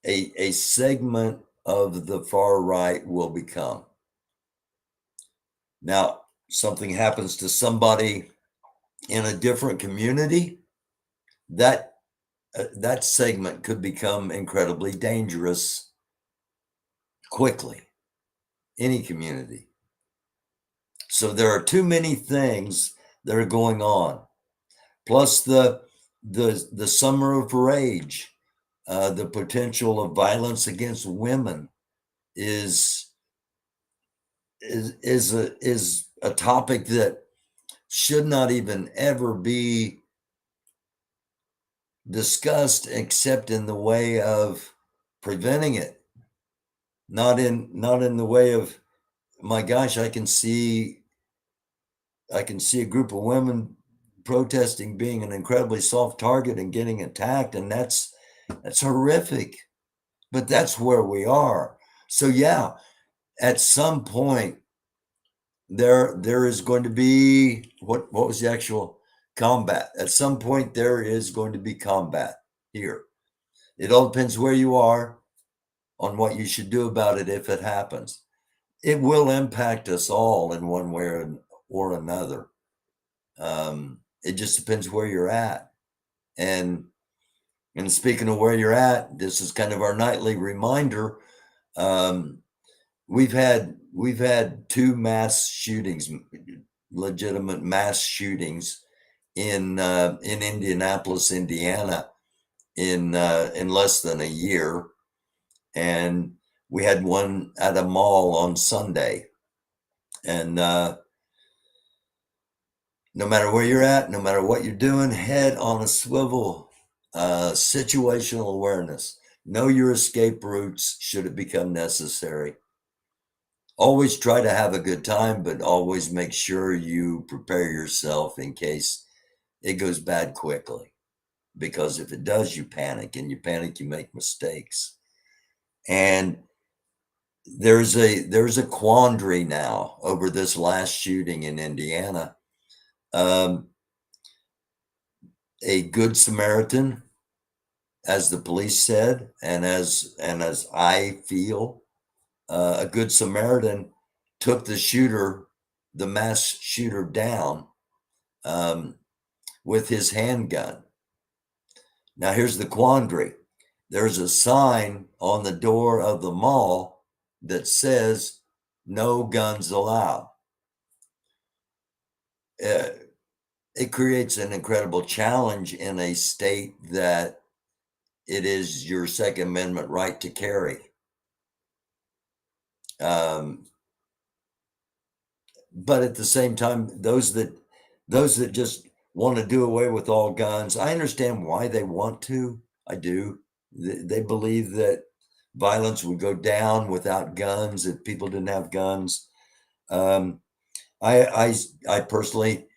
a segment of the far right will become. Now, something happens to somebody in a different community, that segment could become incredibly dangerous quickly. Any community. So there are too many things that are going on. Plus the summer of rage, the potential of violence against women is a topic that should not even ever be discussed except in the way of preventing it, not in the way of, my gosh, I can see a group of women protesting being an incredibly soft target and getting attacked, and that's horrific, but that's where we are. So yeah, at some point there is going to be, what was the actual combat? At some point there is going to be combat here. It all depends where you are on what you should do about it if it happens. It will impact us all in one way or another. It just depends where you're at. And speaking of where you're at, this is kind of our nightly reminder. We've had 2 mass shootings, legitimate mass shootings in Indianapolis, Indiana, in less than a year, and we had one at a mall on Sunday. And no matter where you're at, no matter what you're doing, head on a swivel. Situational awareness. Know your escape routes should it become necessary. Always try to have a good time, but always make sure you prepare yourself in case it goes bad quickly. because if it does, you panic, and you panic, you make mistakes. And there's a quandary now over this last shooting in Indiana. A good Samaritan, as the police said, and as I feel, a good Samaritan took the mass shooter down with his handgun. Now here's the quandary. There's a sign on the door of the mall that says no guns allowed. It creates an incredible challenge in a state that it is your Second Amendment right to carry. But at the same time, those that just want to do away with all guns, I understand why they want to. I do. They believe that violence would go down without guns if people didn't have guns. I personally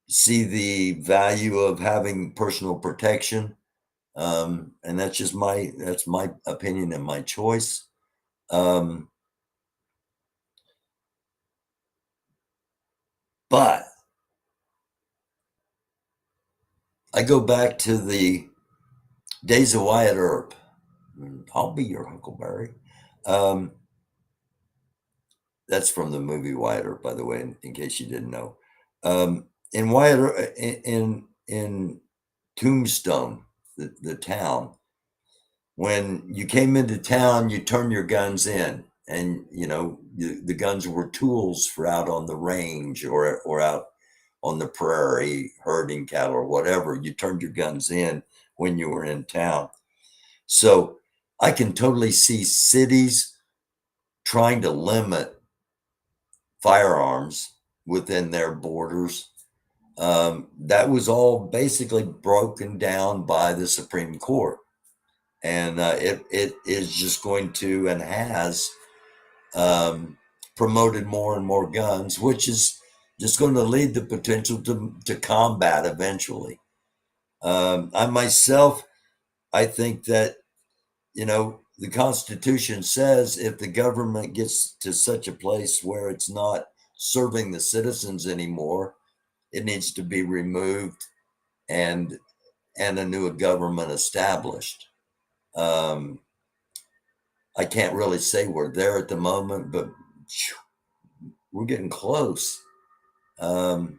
see the value of having personal protection, and that's my opinion and my choice. But I go back to the days of Wyatt Earp. I'll be your Huckleberry. That's from the movie Wyatt Earp, by the way, in case you didn't know. In Wyatt Earp, in Tombstone, the town, when you came into town, you turned your guns in, and the guns were tools for out on the range or out on the prairie herding cattle or whatever. You turned your guns in when you were in town. So I can totally see cities trying to limit firearms within their borders. That was all basically broken down by the Supreme Court. And it is just going to, and has promoted more and more guns, which is just going to lead the potential to combat eventually. I myself, I think that, the Constitution says if the government gets to such a place where it's not serving the citizens anymore, it needs to be removed and a new government established. I can't really say we're there at the moment, but we're getting close. But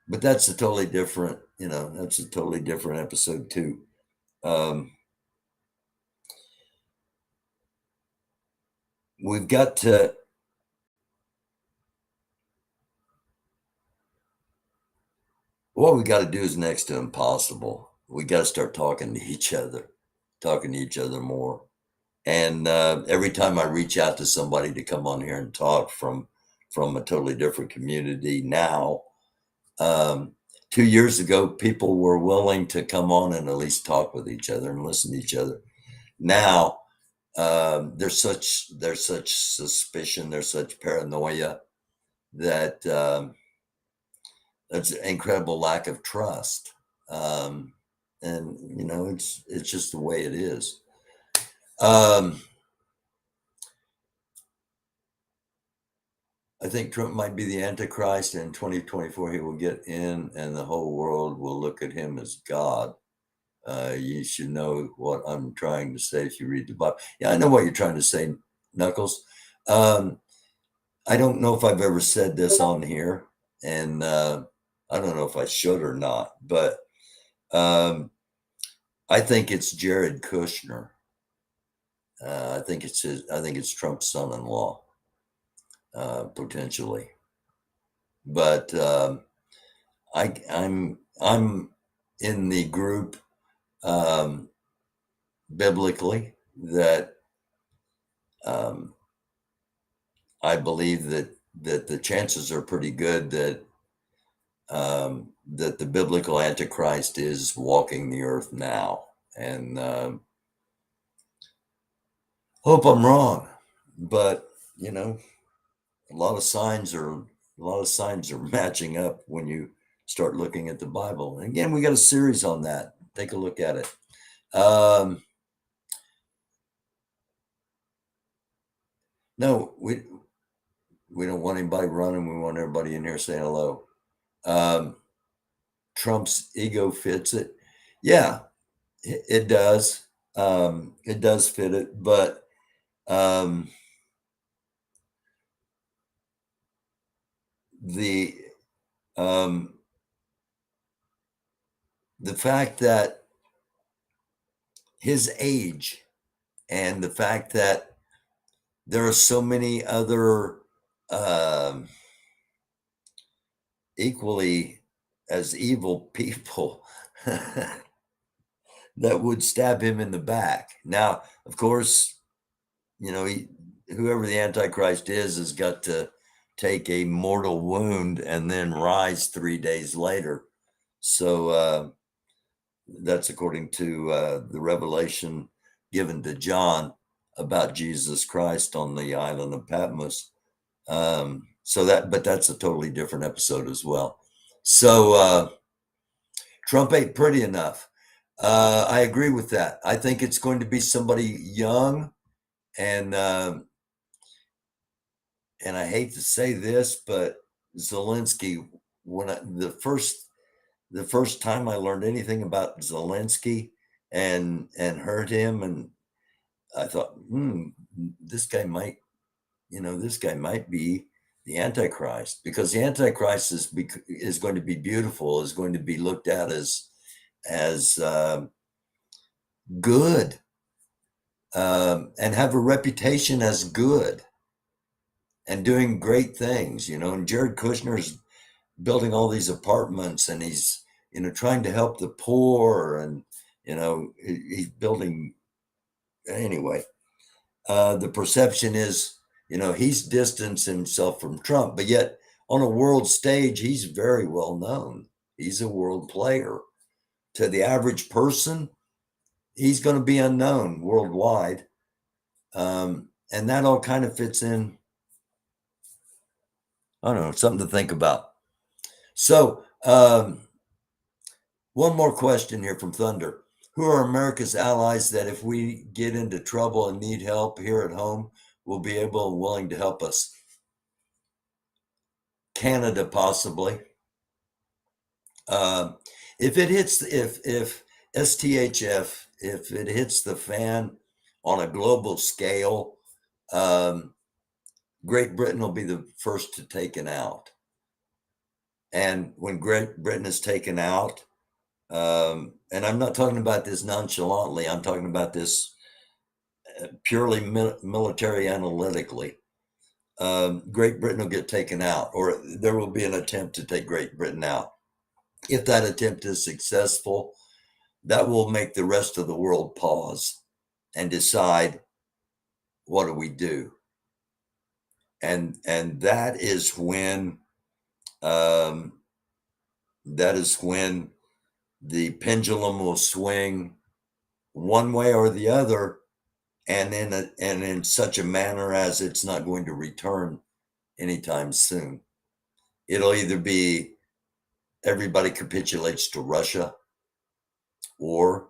that's a totally different, that's a totally different episode too. We've got to, what we got to do is next to impossible. We got to start talking to each other more. And every time I reach out to somebody to come on here and talk from a totally different community now, 2 years ago, people were willing to come on and at least talk with each other and listen to each other. Now, there's such suspicion, there's such paranoia that there's an incredible lack of trust. And it's just the way it is. I think Trump might be the Antichrist. In 2024, he will get in and the whole world will look at him as God. You should know what I'm trying to say if you read the Bible. Yeah, I know what you're trying to say, Knuckles. I don't know if I've ever said this on here, and I don't know if I should or not, but I think it's Jared Kushner. I think it's Trump's son-in-law, potentially. But I'm in the group biblically that I believe that the chances are pretty good that that the biblical Antichrist is walking the earth now, and hope I'm wrong, but a lot of signs are matching up when you start looking at the Bible. And again, we got a series on that. Take a look at it. No, we don't want anybody running. We want everybody in here saying hello. Trump's ego fits it. Yeah, it does. It does fit it, but the fact that his age and the fact that there are so many other equally as evil people that would stab him in the back. Now, of course, whoever the Antichrist is has got to take a mortal wound and then rise 3 days later. So that's according to the revelation given to John about Jesus Christ on the island of Patmos. But that's a totally different episode as well. So Trump ain't pretty enough. I agree with that. I think it's going to be somebody young, and I hate to say this, but Zelensky. When the first time I learned anything about Zelensky and heard him, and I thought, this guy might be the Antichrist, because the Antichrist is going to be beautiful, is going to be looked at as good, and have a reputation as good and doing great things, and Jared Kushner's building all these apartments, and he's, trying to help the poor, and, he's building anyway. The perception is, he's distanced himself from Trump, but yet on a world stage, he's very well known. He's a world player. To the average person, he's going to be unknown worldwide. And that all kind of fits in. I don't know, something to think about. So, one more question here from Thunder. Who are America's allies that if we get into trouble and need help here at home, will be able and willing to help us? Canada, possibly. If STHF, if it hits the fan on a global scale, Great Britain will be the first to taken out. And when Great Britain is taken out, and I'm not talking about this nonchalantly, I'm talking about this purely military analytically. Great Britain will get taken out, or there will be an attempt to take Great Britain out. If that attempt is successful, that will make the rest of the world pause and decide, what do we do? And that is when the pendulum will swing one way or the other, and in such a manner as it's not going to return anytime soon. It'll either be everybody capitulates to Russia, or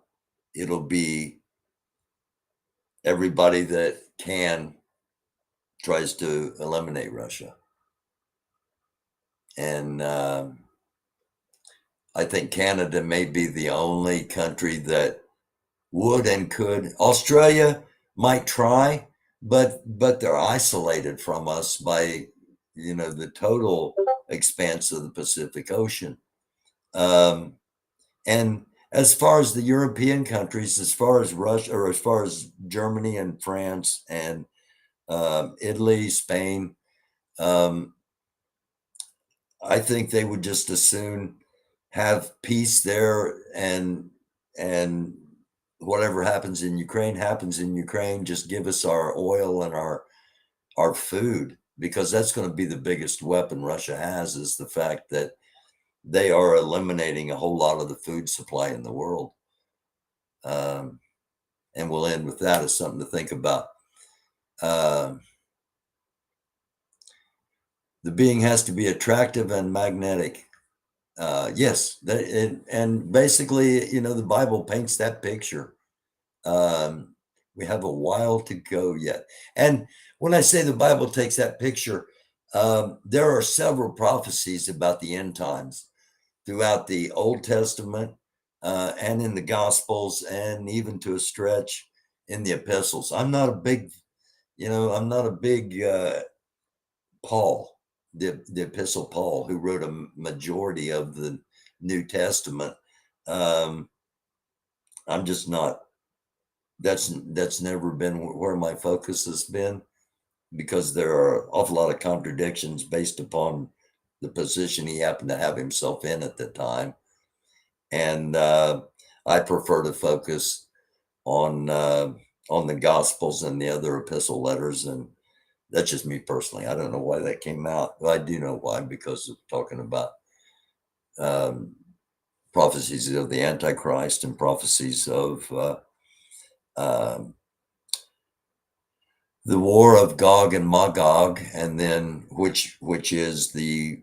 it'll be everybody that can tries to eliminate Russia. And I think Canada may be the only country that would and could. Australia might try, but they're isolated from us by the total expanse of the Pacific Ocean. And as far as the European countries, as far as Russia, or as far as Germany and France and Italy, Spain, I think they would just as soon have peace there, and whatever happens in Ukraine happens in Ukraine. Just give us our oil and our food, because that's going to be the biggest weapon Russia has, is the fact that they are eliminating a whole lot of the food supply in the world. And we'll end with that as something to think about. The being has to be attractive and magnetic. Yes, and basically, the Bible paints that picture. We have a while to go yet. And when I say the Bible takes that picture, there are several prophecies about the end times throughout the Old Testament and in the Gospels, and even to a stretch in the epistles. I'm not a big Paul, the Epistle Paul, who wrote a majority of the New Testament. I'm just not. That's never been where my focus has been, because there are an awful lot of contradictions based upon the position he happened to have himself in at the time. And I prefer to focus on the Gospels and the other epistle letters, and that's just me personally. I don't know why that came out. Well, I do know why, because of talking about prophecies of the Antichrist and prophecies of the war of Gog and Magog, and then which is the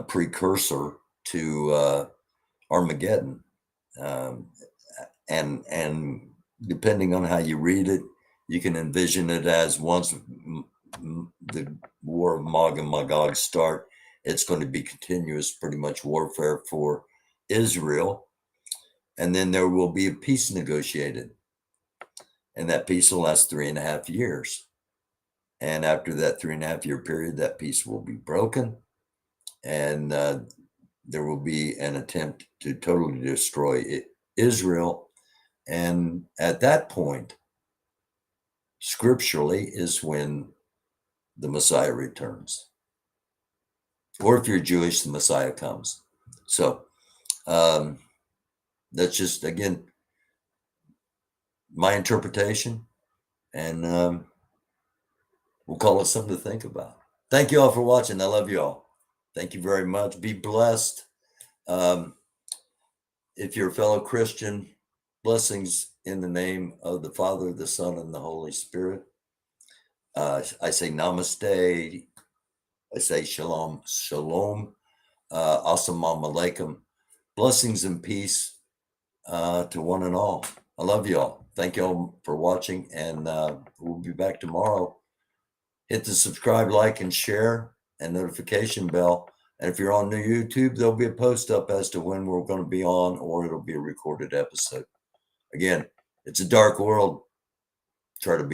precursor to Armageddon, and depending on how you read it, you can envision it as once the war of Gog and Magog start, it's going to be continuous, pretty much warfare for Israel, and then there will be a peace negotiated, and that peace will last 3.5 years. And after that 3.5 year period, that peace will be broken, and there will be an attempt to totally destroy Israel. And at that point, scripturally, is when the Messiah returns. Or if you're Jewish, the Messiah comes. So that's just, again, my interpretation. And we'll call it something to think about. Thank you all for watching. I love you all. Thank you very much. Be blessed. If you're a fellow Christian, blessings in the name of the Father, the Son, and the Holy Spirit. I say namaste. I say shalom, shalom, assalamu alaikum. Blessings and peace to one and all. I love you all. Thank you all for watching, and we'll be back tomorrow. Hit the subscribe, like, and share, and notification bell. And if you're on the YouTube, there'll be a post up as to when we're going to be on, or it'll be a recorded episode. Again, it's a dark world. Try to be